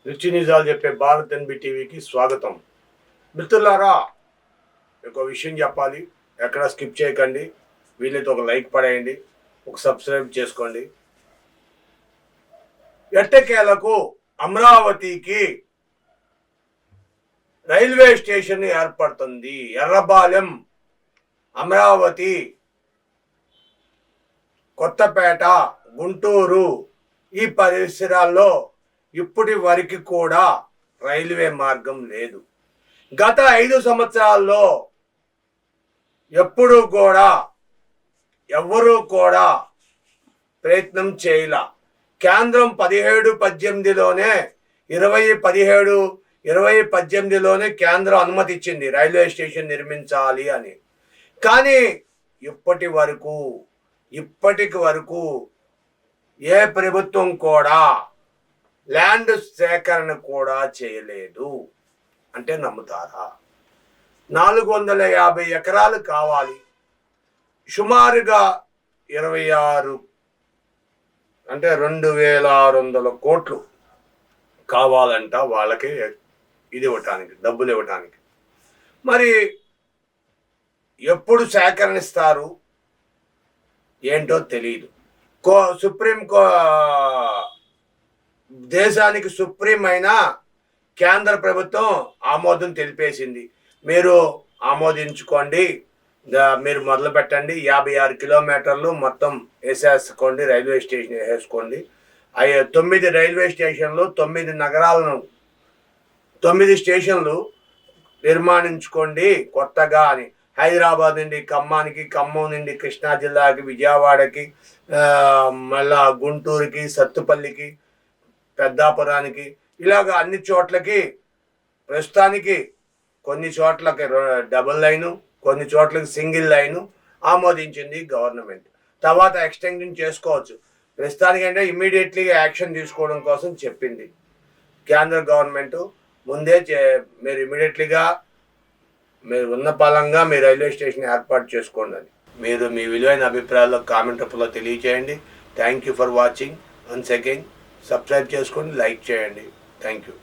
రుచి నిజాలు చెప్పే భారత్ ఎన్బి టీవీకి స్వాగతం. మిత్రులారా, ఒక విషయం చెప్పాలి, ఎక్కడ స్కిప్ చేయకండి. వీలైతే ఒక లైక్ పడేయండి, ఒక సబ్స్క్రైబ్ చేసుకోండి. ఎట్టకేలకు అమరావతికి రైల్వే స్టేషన్ ఏర్పడుతుంది. ఎర్రబాలెం, అమరావతి, కొత్తపేట, గుంటూరు ఈ పరిసరాల్లో ఇప్పటి వరకు కూడా రైల్వే మార్గం లేదు. గత 5 సంవత్సరాల్లో ఎప్పుడూ కూడా ఎవరూ కూడా ప్రయత్నం చేయలా. కేంద్రం 17-18లోనే 2017-2018లోనే కేంద్రం అనుమతి ఇచ్చింది రైల్వే స్టేషన్ నిర్మించాలి అని. కానీ ఇప్పటి వరకు ఏ ప్రభుత్వం కూడా ల్యాండ్ సేకరణ కూడా చేయలేదు. అంటే నమ్ముతారా? 450 ఎకరాలు కావాలి, సుమారుగా 26 అంటే 2600 కోట్లు కావాలంట వాళ్ళకి ఇది ఇవ్వటానికి, డబ్బులు ఇవ్వటానికి. మరి ఎప్పుడు సేకరణిస్తారు ఏంటో తెలియదు. దేశానికి సుప్రీం అయిన కేంద్ర ప్రభుత్వం ఆమోదం తెలిపేసింది. మీరు ఆమోదించుకోండి, మీరు మొదలు పెట్టండి. 56 కిలోమీటర్లు మొత్తం వేసేసుకోండి, రైల్వే స్టేషన్ వేసేసుకోండి. 9 రైల్వే స్టేషన్లు, 9 నగరాలను, 9 స్టేషన్లు నిర్మాణించుకోండి కొత్తగా అని. హైదరాబాద్ నుండి ఖమ్మానికి, ఖమ్మం నుండి కృష్ణా జిల్లాకి, విజయవాడకి, మళ్ళా గుంటూరుకి, సత్తుపల్లికి, పెద్దాపురానికి, ఇలాగ అన్ని చోట్లకి ప్రస్తుతానికి కొన్ని చోట్లకి డబుల్ లైను, కొన్ని చోట్లకి సింగిల్ లైను ఆమోదించింది గవర్నమెంట్. తర్వాత ఎక్స్టెన్షన్ చేసుకోవచ్చు. ప్రస్తుతానికంటే ఇమ్మీడియట్లీగా యాక్షన్ తీసుకోవడం కోసం చెప్పింది కేంద్ర గవర్నమెంట్. ముందే మీరు ఇమ్మీడియట్లీగా మీరు ఉన్న పలంగా మీ రైల్వే స్టేషన్ ఏర్పాటు చేసుకోండి అని. మీరు మీ విలువైన అభిప్రాయాల్లో కామెంట్ రూపంలో తెలియచేయండి. Thank you for watching. Once again subscribe చేసుకోండి, లైక్ చేయండి. Thank you.